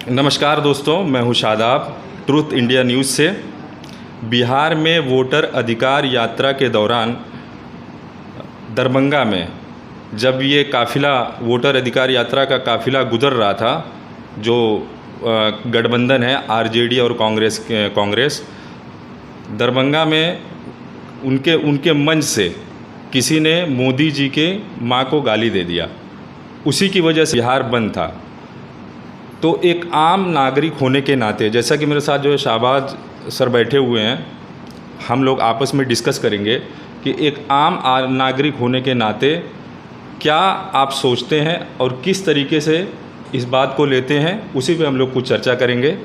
नमस्कार दोस्तों, मैं हूं शादाब ट्रुथ इंडिया न्यूज़ से। बिहार में वोटर अधिकार यात्रा के दौरान दरभंगा में जब ये काफ़िला वोटर अधिकार यात्रा का काफ़िला गुजर रहा था, जो गठबंधन है आरजेडी और कांग्रेस, दरभंगा में उनके मंच से किसी ने मोदी जी के मां को गाली दे दिया। उसी की वजह से बिहार बंद था। तो एक आम नागरिक होने के नाते, जैसा कि मेरे साथ जो है शाहबाज सर बैठे हुए हैं, हम लोग आपस में डिस्कस करेंगे कि एक आम नागरिक होने के नाते क्या आप सोचते हैं और किस तरीके से इस बात को लेते हैं, उसी पे हम लोग कुछ चर्चा करेंगे।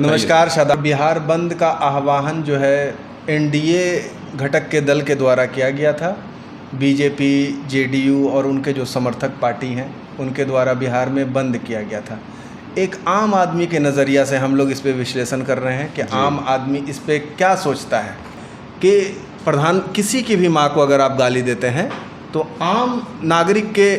नमस्कार शादाब। बिहार बंद का आह्वान जो है एनडीए घटक के दल के द्वारा किया गया था। बीजेपी, जेडीयू और उनके जो समर्थक पार्टी हैं उनके द्वारा बिहार में बंद किया गया था। एक आम आदमी के नज़रिया से हम लोग इस पे विश्लेषण कर रहे हैं कि आम आदमी इस पे क्या सोचता है कि किसी की भी माँ को अगर आप गाली देते हैं तो आम नागरिक के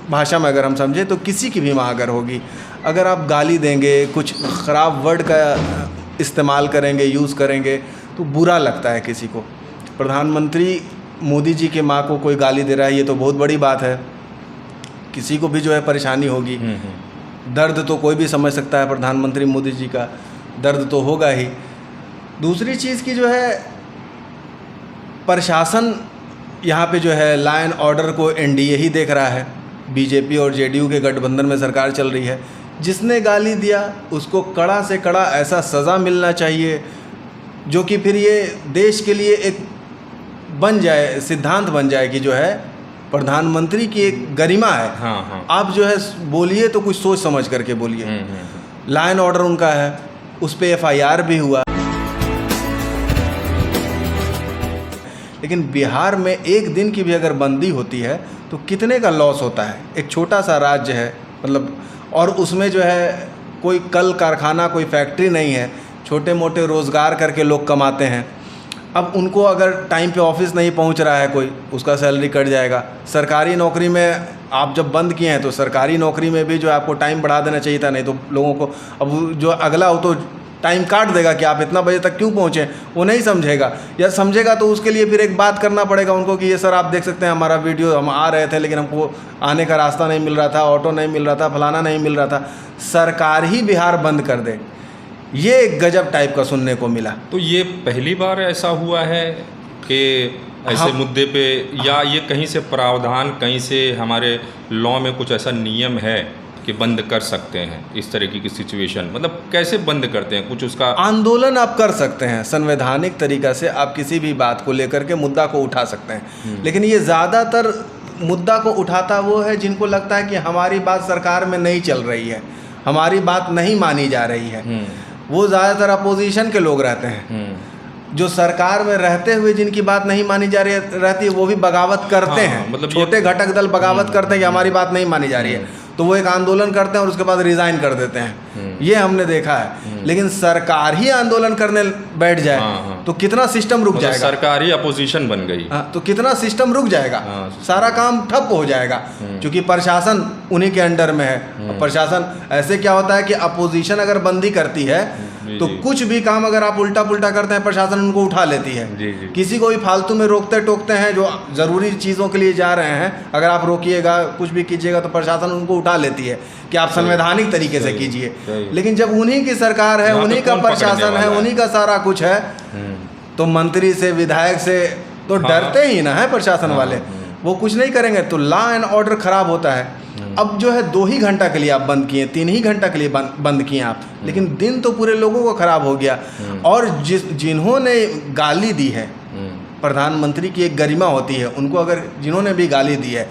भाषा में अगर हम समझें तो किसी की भी माँ अगर होगी, अगर आप गाली देंगे, कुछ ख़राब वर्ड का इस्तेमाल करेंगे, यूज़ करेंगे तो बुरा लगता है किसी को। प्रधानमंत्री मोदी जी के माँ को कोई गाली दे रहा है, ये तो बहुत बड़ी बात है। किसी को भी जो है परेशानी होगी। दर्द तो कोई भी समझ सकता है, प्रधानमंत्री मोदी जी का दर्द तो होगा ही। दूसरी चीज़ की जो है प्रशासन यहाँ पे जो है लॉ एंड ऑर्डर को एनडीए ही देख रहा है। बीजेपी और जेडीयू के गठबंधन में सरकार चल रही है। जिसने गाली दिया उसको कड़ा से कड़ा ऐसा सज़ा मिलना चाहिए जो कि फिर ये देश के लिए एक बन जाए, सिद्धांत बन जाए कि जो है प्रधानमंत्री की एक गरिमा है। हाँ। आप जो है बोलिए तो कुछ सोच समझ करके बोलिए। लॉ एंड ऑर्डर उनका है, उस पर एफआईआर भी हुआ। लेकिन बिहार में एक दिन की भी अगर बंदी होती है तो कितने का लॉस होता है। एक छोटा सा राज्य है, मतलब, और उसमें जो है कोई कल कारखाना, कोई फैक्ट्री नहीं है। छोटे मोटे रोज़गार करके लोग कमाते हैं। अब उनको अगर टाइम पे ऑफिस नहीं पहुंच रहा है कोई, उसका सैलरी कट जाएगा। सरकारी नौकरी में आप जब बंद किए हैं तो सरकारी नौकरी में भी जो है आपको टाइम बढ़ा देना चाहिए था, नहीं तो लोगों को अब जो अगला हो तो टाइम काट देगा कि आप इतना बजे तक क्यों पहुँचे, वो नहीं समझेगा। या समझेगा तो उसके लिए फिर एक बात करना पड़ेगा उनको कि ये सर आप देख सकते हैं हमारा वीडियो, हम आ रहे थे लेकिन हमको आने का रास्ता नहीं मिल रहा था, ऑटो नहीं मिल रहा था, फलाना नहीं मिल रहा था। सरकार ही बिहार बंद कर दे, ये एक गजब टाइप का सुनने को मिला। तो ये पहली बार ऐसा हुआ है कि ऐसे मुद्दे पे, या ये कहीं से प्रावधान, कहीं से हमारे लॉ में कुछ ऐसा नियम है कि बंद कर सकते हैं इस तरह की सिचुएशन? मतलब कैसे बंद करते हैं? कुछ उसका आंदोलन आप कर सकते हैं, संवैधानिक तरीका से आप किसी भी बात को लेकर के मुद्दा को उठा सकते हैं। लेकिन ये ज़्यादातर मुद्दा को उठाता वो है जिनको लगता है कि हमारी बात सरकार में नहीं चल रही है, हमारी बात नहीं मानी जा रही है। वो ज़्यादातर अपोजिशन के लोग रहते हैं। जो सरकार में रहते हुए जिनकी बात नहीं मानी जा रही रहती है वो भी बगावत करते हैं। मतलब छोटे घटक दल बगावत करते हैं कि हमारी बात नहीं मानी जा रही है, तो वो एक आंदोलन करते हैं और उसके बाद रिज़ाइन कर देते हैं। ये हमने देखा है। लेकिन सरकार ही आंदोलन करने बैठ जाए तो कितना सिस्टम रुक जाएगा। सरकार ही अपोजिशन बन गई तो कितना सिस्टम रुक जाएगा, सारा काम ठप हो जाएगा, क्योंकि प्रशासन उन्हीं के अंडर में है। प्रशासन ऐसे क्या होता है कि अपोजिशन अगर बंदी करती है तो कुछ भी काम अगर आप उल्टा पुल्टा करते हैं प्रशासन उनको उठा लेती है। किसी को भी फालतू में रोकते टोकते हैं, जो ज़रूरी चीज़ों के लिए जा रहे हैं, अगर आप रोकिएगा, कुछ भी कीजिएगा तो प्रशासन उनको उठा लेती है कि आप संवैधानिक तरीके से कीजिए। लेकिन जब उन्हीं की सरकार है, उन्हीं का प्रशासन है, उन्हीं का सारा कुछ है, तो मंत्री से, विधायक से तो डरते ही ना है प्रशासन वाले। वो कुछ नहीं करेंगे तो लॉ एंड ऑर्डर खराब होता है। अब जो है 2 ही घंटा के लिए आप बंद किए, 3 ही घंटा के लिए बंद किए आप, लेकिन दिन तो पूरे लोगों को खराब हो गया। और जिन्होंने गाली दी है, प्रधानमंत्री की एक गरिमा होती है, उनको अगर जिन्होंने भी गाली दी है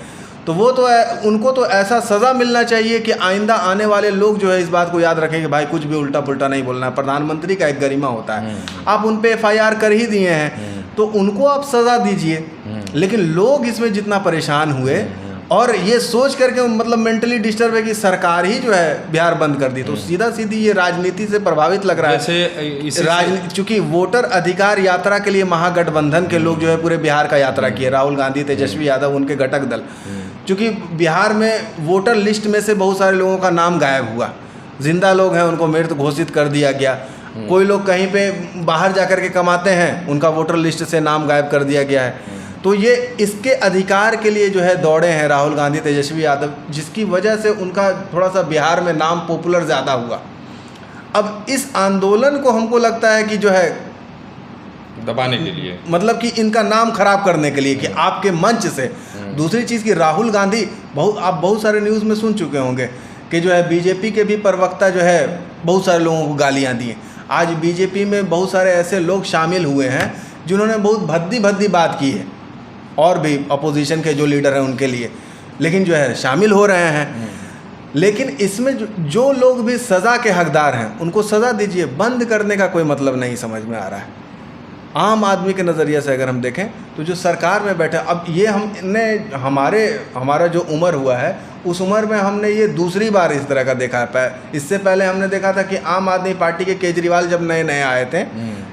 तो वो तो उनको तो ऐसा सज़ा मिलना चाहिए कि आइंदा आने वाले लोग जो है इस बात को याद रखें कि भाई कुछ भी उल्टा पुल्टा नहीं बोलना है। प्रधानमंत्री का एक गरिमा होता है। आप उन पे एफआईआर कर ही दिए हैं तो उनको आप सज़ा दीजिए। लेकिन लोग इसमें जितना परेशान हुए और ये सोच करके मतलब मेंटली डिस्टर्ब है कि सरकार ही जो है बिहार बंद कर दी, तो सीधा सीधी ये राजनीति से प्रभावित लग रहा है। चूँकि वोटर अधिकार यात्रा के लिए महागठबंधन के लोग जो है पूरे बिहार का यात्रा किए, राहुल गांधी, तेजस्वी यादव, उनके घटक दल। क्योंकि बिहार में वोटर लिस्ट में से बहुत सारे लोगों का नाम गायब हुआ, जिंदा लोग हैं उनको मृत घोषित कर दिया गया, कोई लोग कहीं पे बाहर जाकर के कमाते हैं उनका वोटर लिस्ट से नाम गायब कर दिया गया है। तो ये इसके अधिकार के लिए जो है दौड़े हैं राहुल गांधी, तेजस्वी यादव, जिसकी वजह से उनका थोड़ा सा बिहार में नाम पॉपुलर ज़्यादा हुआ। अब इस आंदोलन को हमको लगता है कि जो है दबाने के लिए, मतलब कि इनका नाम खराब करने के लिए कि आपके मंच से। दूसरी चीज़ कि राहुल गांधी आप बहुत सारे न्यूज़ में सुन चुके होंगे कि जो है बीजेपी के भी प्रवक्ता जो है बहुत सारे लोगों को गालियां दी। आज बीजेपी में बहुत सारे ऐसे लोग शामिल हुए हैं जिन्होंने बहुत भद्दी बात की है, और भी अपोजिशन के जो लीडर हैं उनके लिए, लेकिन जो है शामिल हो रहे हैं। लेकिन इसमें जो लोग भी सज़ा के हकदार हैं उनको सज़ा दीजिए, बंद करने का कोई मतलब नहीं समझ में आ रहा है। आम आदमी के नज़रिए से अगर हम देखें तो जो सरकार में बैठे, अब ये हमने हमारा जो उम्र हुआ है उस उम्र में हमने ये दूसरी बार इस तरह का देखा है। इससे पहले हमने देखा था कि आम आदमी पार्टी के केजरीवाल जब नए आए थे,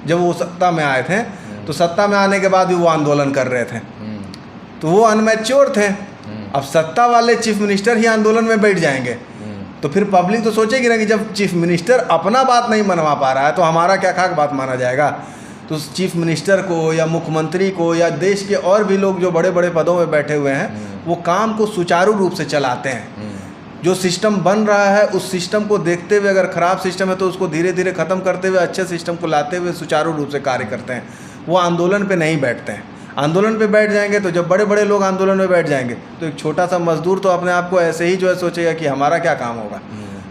जब वो सत्ता में आए थे, तो सत्ता में आने के बाद भी वो आंदोलन कर रहे थे, तो वो अनमैच्योर थे। अब सत्ता वाले चीफ मिनिस्टर ही आंदोलन में बैठ जाएंगे तो फिर पब्लिक तो सोचेगी ना कि जब चीफ मिनिस्टर अपना बात नहीं मनवा पा रहा है तो हमारा क्या खाक बात माना जाएगा। तो चीफ मिनिस्टर को या मुख्यमंत्री को या देश के और भी लोग जो बड़े बड़े पदों में बैठे हुए हैं वो काम को सुचारू रूप से चलाते हैं। जो सिस्टम बन रहा है उस सिस्टम को देखते हुए, अगर ख़राब सिस्टम है तो उसको धीरे धीरे ख़त्म करते हुए अच्छे सिस्टम को लाते हुए सुचारू रूप से कार्य करते हैं। वो आंदोलन पे नहीं बैठते हैं। आंदोलन पे बैठ जाएंगे तो जब बड़े बड़े लोग आंदोलन में बैठ जाएंगे तो एक छोटा सा मजदूर तो अपने आप को ऐसे ही जो है सोचेगा कि हमारा क्या काम होगा,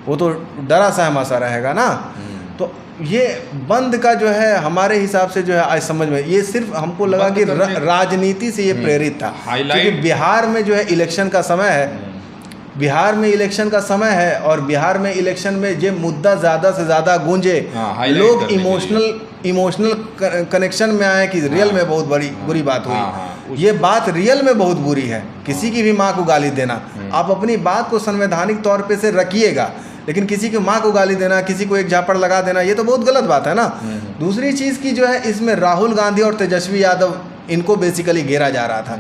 वो तो डरा सहमा सा रहेगा ना। तो ये बंद का जो है हमारे हिसाब से जो है आज समझ में, ये सिर्फ हमको लगा कि राजनीति से ये प्रेरित था, क्योंकि बिहार में जो है इलेक्शन का समय है, बिहार में इलेक्शन का समय है और बिहार में इलेक्शन में ये मुद्दा ज़्यादा से ज़्यादा गूंजे, लोग इमोशनल कनेक्शन में आए कि रियल में बहुत बुरी बात हुई। ये बात रियल में बहुत बुरी है। किसी की भी माँ को गाली देना, आप अपनी बात को संवैधानिक तौर पे से रखिएगा, लेकिन किसी की माँ को गाली देना, किसी को एक झापड़ लगा देना, ये तो बहुत गलत बात है ना। दूसरी चीज़ की जो है इसमें राहुल गांधी और तेजस्वी यादव इनको बेसिकली घेरा जा रहा था।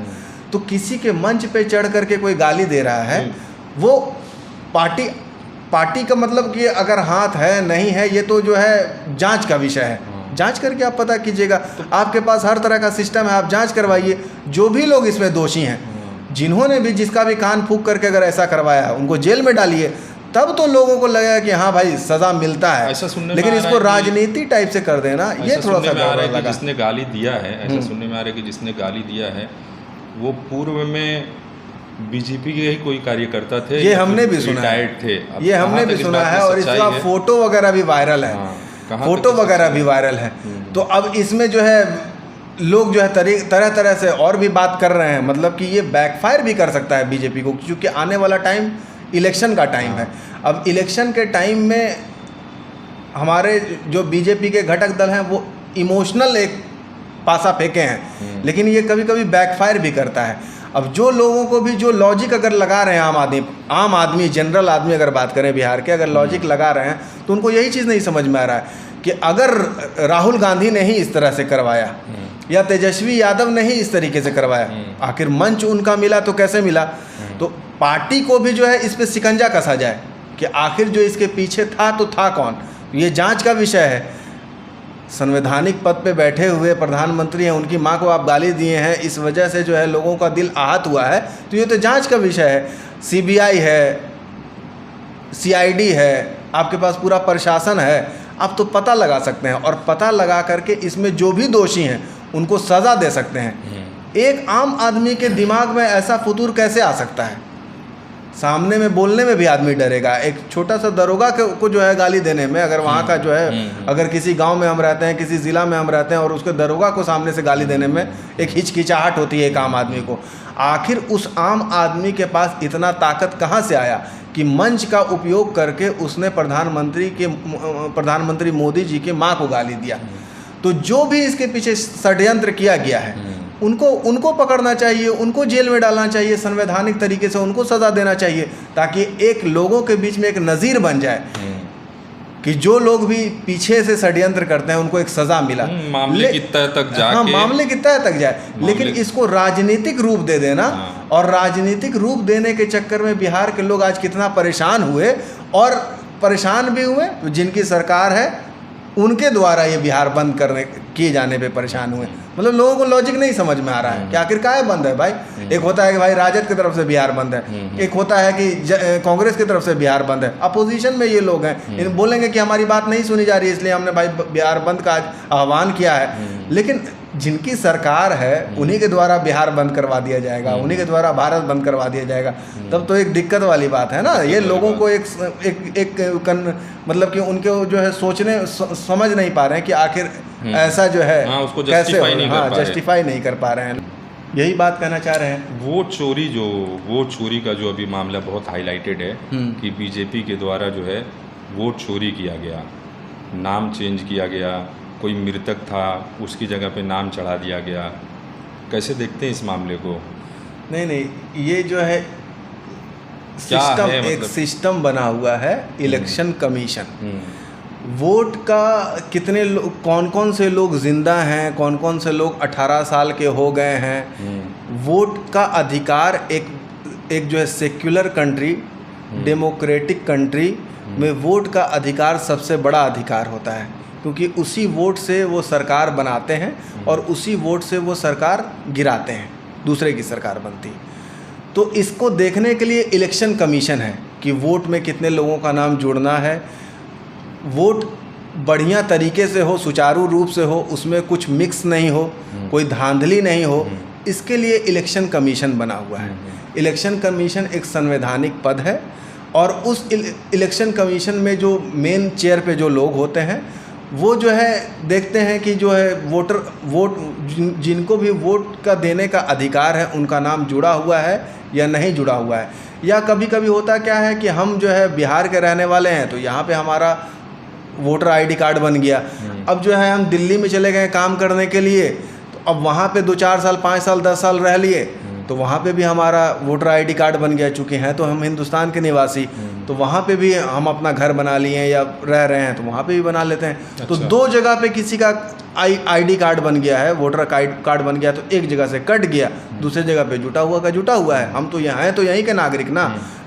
तो किसी के मंच पे चढ़ करके कोई गाली दे रहा है, वो पार्टी का मतलब कि अगर हाथ है नहीं है ये तो जो है जांच का विषय है। जांच करके आप पता कीजिएगा, आपके पास हर तरह का सिस्टम है, आप जांच करवाइए। जो भी लोग इसमें दोषी हैं, जिन्होंने भी जिसका भी कान फूंक करके अगर ऐसा करवाया उनको जेल में डालिए, तब तो लोगों को लगेगा कि हाँ भाई सज़ा मिलता है। लेकिन इसको राजनीति टाइप से कर देना, ये थोड़ा सा गड़बड़ लगा। जिसने गाली दिया है, ऐसा सुनने में आ रहा है कि जिसने गाली दिया है वो पूर्व में बीजेपी के ही कोई कार्यकर्ता थे, ये हमने भी सुना है, थे। ये हमने भी सुना है और इसका फोटो वगैरह भी वायरल है, फोटो वगैरह भी वायरल है। तो अब इसमें जो है लोग जो है तरह तरह से और भी बात कर रहे हैं, मतलब कि ये बैकफायर भी कर सकता है बीजेपी को, क्योंकि आने वाला टाइम इलेक्शन का टाइम है। अब इलेक्शन के टाइम में हमारे जो बीजेपी के घटक दल हैं वो इमोशनल एक पासा फेंके हैं, लेकिन ये कभी कभी बैकफायर भी करता है। अब जो लोगों को भी जो लॉजिक अगर लगा रहे हैं, आम आदमी जनरल आदमी अगर बात करें बिहार के, अगर लॉजिक लगा रहे हैं तो उनको यही चीज़ नहीं समझ में आ रहा है कि अगर राहुल गांधी ने ही इस तरह से करवाया या तेजस्वी यादव ने ही इस तरीके से करवाया, आखिर मंच उनका मिला तो कैसे मिला। तो पार्टी को भी जो है इस पर शिकंजा कसा जाए कि आखिर जो इसके पीछे था तो था कौन। ये जांच का विषय है। संवैधानिक पद पे बैठे हुए प्रधानमंत्री हैं, उनकी मां को आप गाली दिए हैं, इस वजह से जो है लोगों का दिल आहत हुआ है, तो ये तो जांच का विषय है। सीबीआई है, सीआईडी है, आपके पास पूरा प्रशासन है, आप तो पता लगा सकते हैं और पता लगा करके इसमें जो भी दोषी हैं उनको सज़ा दे सकते हैं। एक आम आदमी के दिमाग में ऐसा फतूर कैसे आ सकता है? सामने में बोलने में भी आदमी डरेगा। एक छोटा सा दरोगा को जो है गाली देने में, अगर वहाँ का जो है अगर किसी गांव में हम रहते हैं, किसी ज़िला में हम रहते हैं और उसके दरोगा को सामने से गाली देने में एक हिचकिचाहट होती है एक आम आदमी को। आखिर उस आम आदमी के पास इतना ताकत कहाँ से आया कि मंच का उपयोग करके उसने प्रधानमंत्री मोदी जी की माँ को गाली दिया। तो जो भी इसके पीछे षड्यंत्र किया गया है उनको पकड़ना चाहिए, उनको जेल में डालना चाहिए, संवैधानिक तरीके से उनको सज़ा देना चाहिए, ताकि एक लोगों के बीच में एक नज़ीर बन जाए कि जो लोग भी पीछे से षड्यंत्र करते हैं उनको एक सज़ा मिला, मामले की तह तक जाके, हाँ मामले की तह तक जाए, लेकिन इसको राजनीतिक रूप दे देना, और राजनीतिक रूप देने के चक्कर में बिहार के लोग आज कितना परेशान हुए, और परेशान भी हुए तो जिनकी सरकार है उनके द्वारा ये बिहार बंद करने किए जाने पे परेशान हुए। मतलब लोगों को लॉजिक नहीं समझ में आ रहा है कि आखिर काहे बंद है भाई। एक होता है कि भाई राजद की तरफ से बिहार बंद है, एक होता है कि कांग्रेस की तरफ से बिहार बंद है, अपोजिशन में ये लोग हैं, इन बोलेंगे कि हमारी बात नहीं सुनी जा रही है इसलिए हमने भाई बिहार बंद का आज आह्वान किया है। लेकिन जिनकी सरकार है उन्हीं के द्वारा बिहार बंद करवा दिया जाएगा, उन्हीं के द्वारा भारत बंद करवा दिया जाएगा, तब तो एक दिक्कत वाली बात है ना। ये लोगों को मतलब कि उनके जो है सोचने समझ नहीं पा रहे हैं कि आखिर ऐसा जो है उसको कैसे जस्टिफाई नहीं कर पा रहे हैं। यही बात कहना चाह रहे हैं। वोट चोरी का जो अभी मामला बहुत हाईलाइटेड है कि बीजेपी के द्वारा जो है वोट चोरी किया गया, नाम चेंज किया गया, कोई मृतक था उसकी जगह पे नाम चढ़ा दिया गया, कैसे देखते हैं इस मामले को? नहीं, ये जो है सिस्टम है, एक सिस्टम बना हुआ है, इलेक्शन कमीशन। वोट का कितने कौन कौन से लोग जिंदा हैं, कौन कौन से लोग 18 साल के हो गए हैं, वोट का अधिकार एक जो है सेक्युलर कंट्री, डेमोक्रेटिक कंट्री में वोट का अधिकार सबसे बड़ा अधिकार होता है, क्योंकि उसी वोट से वो सरकार बनाते हैं और उसी वोट से वो सरकार गिराते हैं, दूसरे की सरकार बनती है। तो इसको देखने के लिए इलेक्शन कमीशन है कि वोट में कितने लोगों का नाम जुड़ना है, वोट बढ़िया तरीके से हो, सुचारू रूप से हो, उसमें कुछ मिक्स नहीं हो, कोई धांधली नहीं हो, इसके लिए इलेक्शन कमीशन बना हुआ है। इलेक्शन कमीशन एक संवैधानिक पद है और उस इलेक्शन कमीशन में जो मेन चेयर पे जो लोग होते हैं वो जो है देखते हैं कि जो है वोट जिनको भी वोट का देने का अधिकार है उनका नाम जुड़ा हुआ है या नहीं जुड़ा हुआ है। या कभी कभी होता क्या है कि हम जो है बिहार के रहने वाले हैं तो यहाँ पे हमारा वोटर आईडी कार्ड बन गया, अब जो है हम दिल्ली में चले गए काम करने के लिए, तो अब वहाँ पे 2-4 साल 5 साल 10 साल रह लिए तो वहाँ पे भी हमारा वोटर आईडी कार्ड बन गया, चूँकि हैं तो हम हिंदुस्तान के निवासी, तो वहाँ पे भी हम अपना घर बना लिए हैं या रह रहे हैं तो वहाँ पे भी बना लेते हैं। अच्छा। तो 2 जगह पे किसी का आईडी कार्ड बन गया है, वोटर कार्ड बन गया, तो एक जगह से कट गया, दूसरे जगह पे जुटा हुआ है। हम तो यहाँ हैं तो यहीं के नागरिक ना,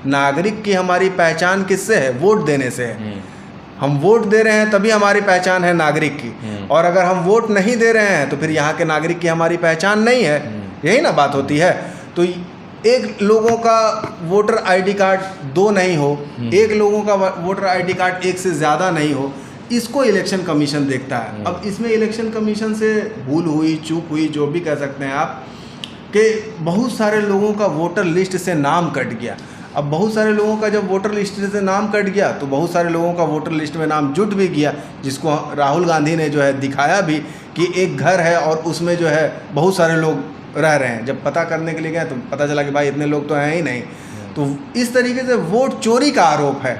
नागरिक की हमारी पहचान किससे है? वोट देने से है। हम वोट दे रहे हैं तभी हमारी पहचान है नागरिक की, और अगर हम वोट नहीं दे रहे हैं तो फिर यहाँ के नागरिक की हमारी पहचान नहीं है। यही ना बात होती है। तो एक लोगों का वोटर आईडी कार्ड 2 नहीं हो, एक लोगों का वोटर आईडी कार्ड 1 से ज़्यादा नहीं हो, इसको इलेक्शन कमीशन देखता है। अब इसमें इलेक्शन कमीशन से भूल हुई, चूक हुई, जो भी कह सकते हैं आप, कि बहुत सारे लोगों का वोटर लिस्ट से नाम कट गया। अब बहुत सारे लोगों का जब वोटर लिस्ट से नाम कट गया तो बहुत सारे लोगों का वोटर लिस्ट में नाम जुट भी गया, जिसको राहुल गांधी ने जो है दिखाया भी कि एक घर है और उसमें जो है बहुत सारे लोग रह रहे हैं। जब पता करने के लिए गए तो पता चला कि भाई इतने लोग तो हैं ही नहीं। तो इस तरीके से वोट चोरी का आरोप है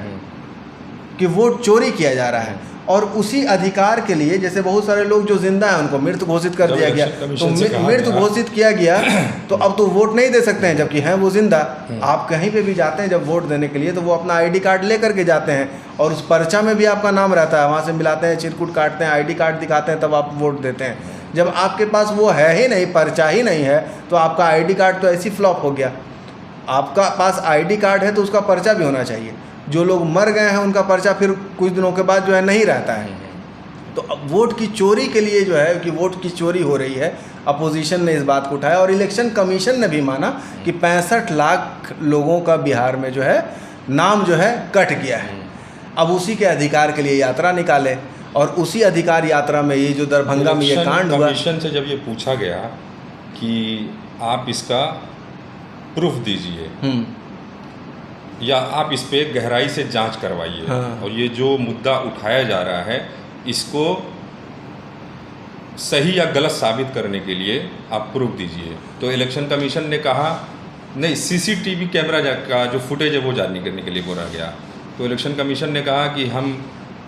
कि वोट चोरी किया जा रहा है, और उसी अधिकार के लिए जैसे बहुत सारे लोग जो जिंदा हैं उनको मृत घोषित कर दिया गया, तो मृत घोषित किया गया तो अब तो वोट नहीं दे सकते हैं जबकि हैं वो जिंदा। आप कहीं पे भी जाते हैं जब वोट देने के लिए तो वो अपना आईडी कार्ड ले करके जाते हैं और उस पर्चा में भी आपका नाम रहता है, वहाँ से मिलाते हैं, चिरकुट काटते हैं, आईडी कार्ड दिखाते हैं, तब आप वोट देते हैं। जब आपके पास वो है ही नहीं, पर्चा ही नहीं है, तो आपका आईडी कार्ड तो ऐसी फ्लॉप हो गया। आपका पास आईडी कार्ड है तो उसका पर्चा भी होना चाहिए। जो लोग मर गए हैं उनका पर्चा फिर कुछ दिनों के बाद जो है नहीं रहता है। तो वोट की चोरी के लिए जो है कि वोट की चोरी हो रही है, अपोजिशन ने इस बात को उठाया और इलेक्शन कमीशन ने भी माना कि 65 लाख लोगों का बिहार में जो है नाम जो है कट गया है। अब उसी के अधिकार के लिए यात्रा निकाले, और उसी अधिकार यात्रा में ये जो दरभंगा में ये कांड हुआ, कमीशन से जब ये पूछा गया कि आप इसका प्रूफ दीजिए या आप इस पे गहराई से जांच करवाइए, और ये जो मुद्दा उठाया जा रहा है इसको सही या गलत साबित करने के लिए आप प्रूफ दीजिए, तो इलेक्शन कमीशन ने कहा नहीं, सीसीटीवी कैमरा का जो फुटेज है वो जारी करने के लिए बोला गया। तो इलेक्शन कमीशन ने कहा कि हम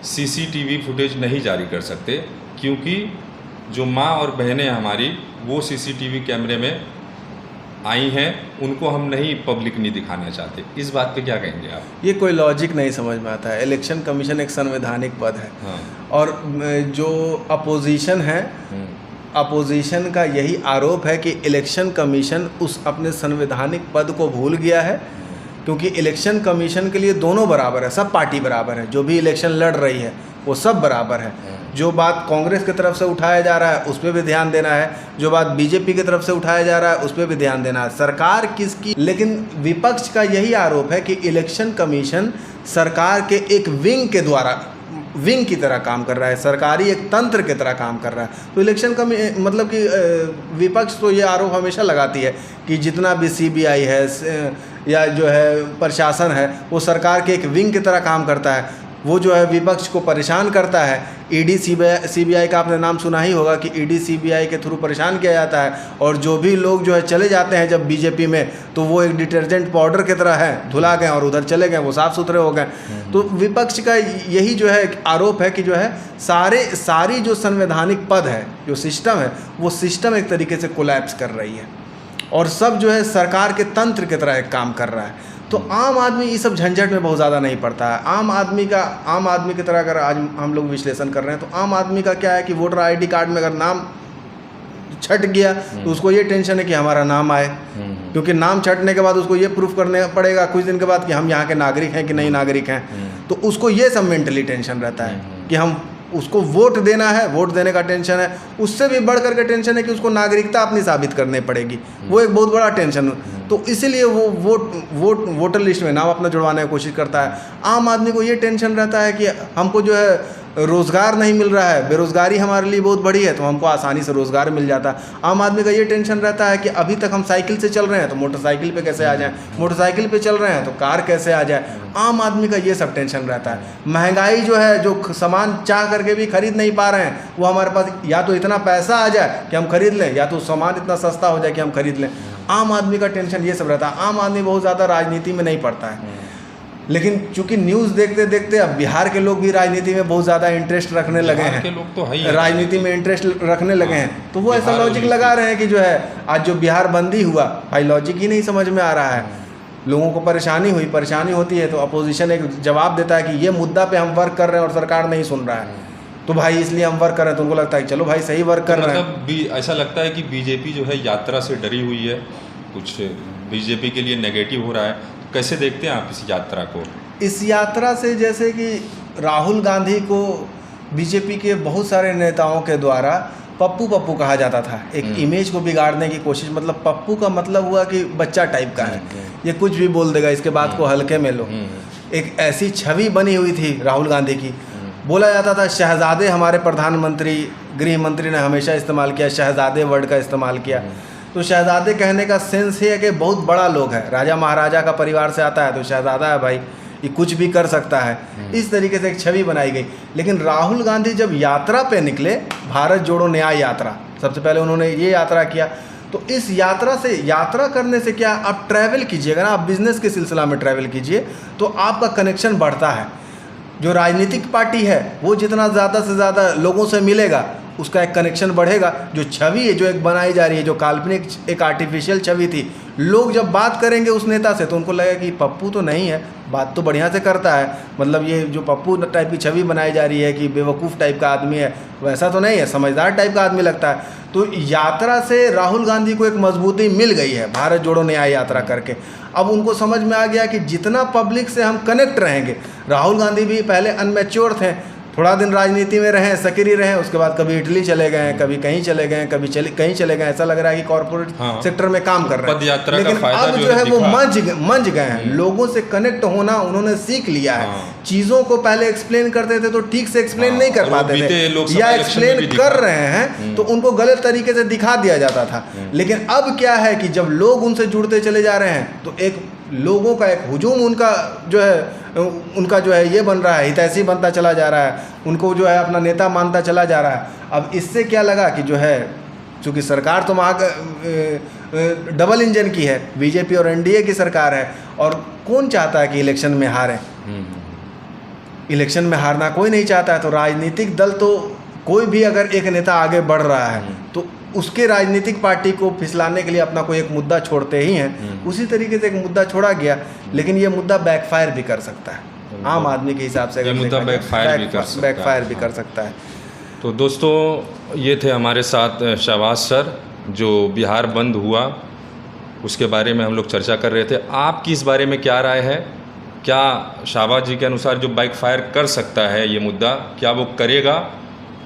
सीसीटीवी फुटेज नहीं जारी कर सकते क्योंकि जो माँ और बहनें हमारी वो सीसीटीवी कैमरे में आई हैं उनको हम नहीं पब्लिक नहीं दिखाना चाहते, इस बात पे क्या कहेंगे आप? ये कोई लॉजिक नहीं समझ में आता है। इलेक्शन कमीशन एक संवैधानिक पद है। हाँ। और जो अपोजिशन है, अपोजिशन का यही आरोप है कि इलेक्शन कमीशन उस अपने संवैधानिक पद को भूल गया है, क्योंकि इलेक्शन कमीशन के लिए दोनों बराबर है, सब पार्टी बराबर है, जो भी इलेक्शन लड़ रही है वो सब बराबर है। जो बात कांग्रेस की तरफ से उठाया जा रहा है उस पर भी ध्यान देना है, जो बात बीजेपी की तरफ से उठाया जा रहा है उस पर भी ध्यान देना है। सरकार किसकी, लेकिन विपक्ष का यही आरोप है कि इलेक्शन कमीशन सरकार के एक विंग के द्वारा, विंग की तरह काम कर रहा है, सरकारी एक तंत्र की तरह काम कर रहा है। तो इलेक्शन का मतलब कि विपक्ष तो ये आरोप हमेशा लगाती है कि जितना भी सीबीआई है या जो है प्रशासन है वो सरकार के एक विंग की तरह काम करता है। वो जो है विपक्ष को परेशान करता है। ईडी सीबीआई का आपने नाम सुना ही होगा कि ईडी सीबीआई के थ्रू परेशान किया जाता है, और जो भी लोग जो है चले जाते हैं जब बीजेपी में तो वो एक डिटर्जेंट पाउडर की तरह है, धुला गए और उधर चले गए, वो साफ़ सुथरे हो गए। तो विपक्ष का यही जो है आरोप है कि जो है सारी जो संवैधानिक पद है, जो सिस्टम है, वो सिस्टम एक तरीके से कोलैप्स कर रही है और सब जो है सरकार के तंत्र की तरह एक काम कर रहा है। तो आम आदमी इस सब झंझट में बहुत ज़्यादा नहीं पड़ता है। आम आदमी की तरह अगर आज हम लोग विश्लेषण कर रहे हैं तो आम आदमी का क्या है कि वोटर आईडी कार्ड में अगर नाम छट गया तो उसको ये टेंशन है कि हमारा नाम आए, क्योंकि नाम छटने के बाद उसको ये प्रूफ करने पड़ेगा कुछ दिन के बाद कि हम यहाँ के नागरिक हैं कि नहीं नागरिक हैं। तो उसको ये सब मेंटली टेंशन रहता है कि हम उसको वोट देना है, वोट देने का टेंशन है। उससे भी बढ़ करके टेंशन है कि उसको नागरिकता अपनी साबित करनी पड़ेगी, वो एक बहुत बड़ा टेंशन। तो इसीलिए वो वोटर लिस्ट में नाम अपना जुड़वाने की कोशिश करता है। आम आदमी को ये टेंशन रहता है कि हमको जो है रोज़गार नहीं मिल रहा है, बेरोज़गारी हमारे लिए बहुत बड़ी है, तो हमको आसानी से रोज़गार मिल जाता है। आम आदमी का ये टेंशन रहता है कि अभी तक हम साइकिल से चल रहे हैं तो मोटरसाइकिल पे कैसे आ जाएं, मोटरसाइकिल पे चल रहे हैं तो कार कैसे आ जाए। आम आदमी का ये सब टेंशन रहता है। महंगाई जो है, जो सामान चाह करके भी खरीद नहीं पा रहे हैं, वो हमारे पास या तो इतना पैसा आ जाए कि हम खरीद लें, या तो सामान इतना सस्ता हो जाए कि हम खरीद लें। आम आदमी का टेंशन ये सब रहता है। आम आदमी बहुत ज़्यादा राजनीति में नहीं पड़ता है, लेकिन चूंकि न्यूज़ देखते देखते अब बिहार के लोग भी राजनीति में बहुत ज़्यादा इंटरेस्ट रखने लगे हैं, के लोग तो है राजनीति में इंटरेस्ट रखने लगे हैं। तो वो ऐसा लॉजिक लगा रहे हैं कि जो है आज जो बिहार बंदी हुआ, भाई लॉजिक ही नहीं समझ में आ रहा है। लोगों को परेशानी होती है तो अपोजिशन एक जवाब देता है कि ये मुद्दा पे हम वर्क कर रहे हैं और सरकार नहीं सुन रहा है, तो भाई इसलिए हम वर्क कर रहे हैं। तो उनको लगता है कि चलो भाई सही वर्क कर रहे हैं। मतलब ऐसा लगता है कि बीजेपी जो है यात्रा से डरी हुई है, कुछ बीजेपी के लिए नेगेटिव हो रहा है। कैसे देखते हैं आप इस यात्रा को? इस यात्रा से जैसे कि राहुल गांधी को बीजेपी के बहुत सारे नेताओं के द्वारा पप्पू कहा जाता था, एक इमेज को बिगाड़ने की कोशिश। मतलब पप्पू का मतलब हुआ कि बच्चा टाइप का है, ये कुछ भी बोल देगा, इसके बात को हल्के में लो। एक ऐसी छवि बनी हुई थी राहुल गांधी की। बोला जाता था शहजादे, हमारे प्रधानमंत्री गृह मंत्री ने हमेशा इस्तेमाल किया, शहजादे वर्ड का इस्तेमाल किया। तो शहजादे कहने का सेंस ये है कि बहुत बड़ा लोग है, राजा महाराजा का परिवार से आता है तो शहजादा है भाई, ये कुछ भी कर सकता है। इस तरीके से एक छवि बनाई गई। लेकिन राहुल गांधी जब यात्रा पे निकले, भारत जोड़ो न्याय यात्रा, सबसे पहले उन्होंने ये यात्रा किया। तो इस यात्रा करने से क्या, आप ट्रैवल कीजिएगा ना, आप बिजनेस के सिलसिला में ट्रैवल कीजिए तो आपका कनेक्शन बढ़ता है। जो राजनीतिक पार्टी है वो जितना ज़्यादा से ज़्यादा लोगों से मिलेगा उसका एक कनेक्शन बढ़ेगा। जो छवि है जो एक बनाई जा रही है, जो काल्पनिक एक आर्टिफिशियल छवि थी, लोग जब बात करेंगे उस नेता से तो उनको लगेगा कि पप्पू तो नहीं है, बात तो बढ़िया से करता है, मतलब ये जो पप्पू टाइप की छवि बनाई जा रही है कि बेवकूफ़ टाइप का आदमी है, वैसा तो नहीं है, समझदार टाइप का आदमी लगता है। तो यात्रा से राहुल गांधी को एक मजबूती मिल गई है भारत जोड़ो न्याय यात्रा करके। अब उनको समझ में आ गया कि जितना पब्लिक से हम कनेक्ट रहेंगे, राहुल गांधी भी पहले अनमेच्योर थे, थोड़ा दिन राजनीति में रहें, सक्रिय रहें, उसके बाद कभी इटली चले गए, कभी कहीं चले गए, कभी कहीं चले गए, ऐसा लग रहा है कि कॉर्पोरेट सेक्टर में काम कर रहे हैं। लेकिन अब जो है वो मंझ गए हैं, लोगों से कनेक्ट होना उन्होंने सीख लिया है। चीज़ों को पहले एक्सप्लेन करते थे तो ठीक से एक्सप्लेन नहीं कर पाते थे, या एक्सप्लेन कर रहे हैं तो उनको गलत तरीके से दिखा दिया जाता था। लेकिन अब क्या है कि जब लोग उनसे जुड़ते चले जा रहे हैं तो एक लोगों का एक हुजूम उनका जो है ये बन रहा है, हितैषी बनता चला जा रहा है, उनको जो है अपना नेता मानता चला जा रहा है। अब इससे क्या लगा कि जो है चूँकि सरकार तो डबल इंजन की है, बीजेपी और एनडीए की सरकार है, और कौन चाहता है कि इलेक्शन में हारे? इलेक्शन में हारना कोई नहीं चाहता है। तो राजनीतिक दल तो कोई भी अगर एक नेता आगे बढ़ रहा है तो उसके राजनीतिक पार्टी को फिसलाने के लिए अपना कोई एक मुद्दा छोड़ते ही हैं, उसी तरीके से एक मुद्दा छोड़ा गया। लेकिन ये मुद्दा बैकफायर भी कर सकता है आम आदमी के हिसाब से, ये मुद्दा बैकफायर भी कर सकता है। तो दोस्तों ये थे हमारे साथ शहबाज सर, जो बिहार बंद हुआ उसके बारे में हम लोग चर्चा कर रहे थे। आपकी इस बारे में क्या राय है? क्या शहबाज जी के अनुसार जो बैकफायर कर सकता है ये मुद्दा, क्या वो करेगा?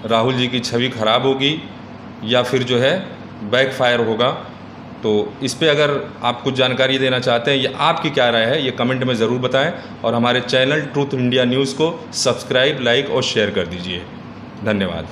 राहुल जी की छवि खराब होगी या फिर जो है बैकफायर होगा? तो इस पे अगर आप कुछ जानकारी देना चाहते हैं या आपकी क्या राय है, ये कमेंट में ज़रूर बताएं और हमारे चैनल ट्रूथ इंडिया न्यूज़ को सब्सक्राइब, लाइक और शेयर कर दीजिए। धन्यवाद।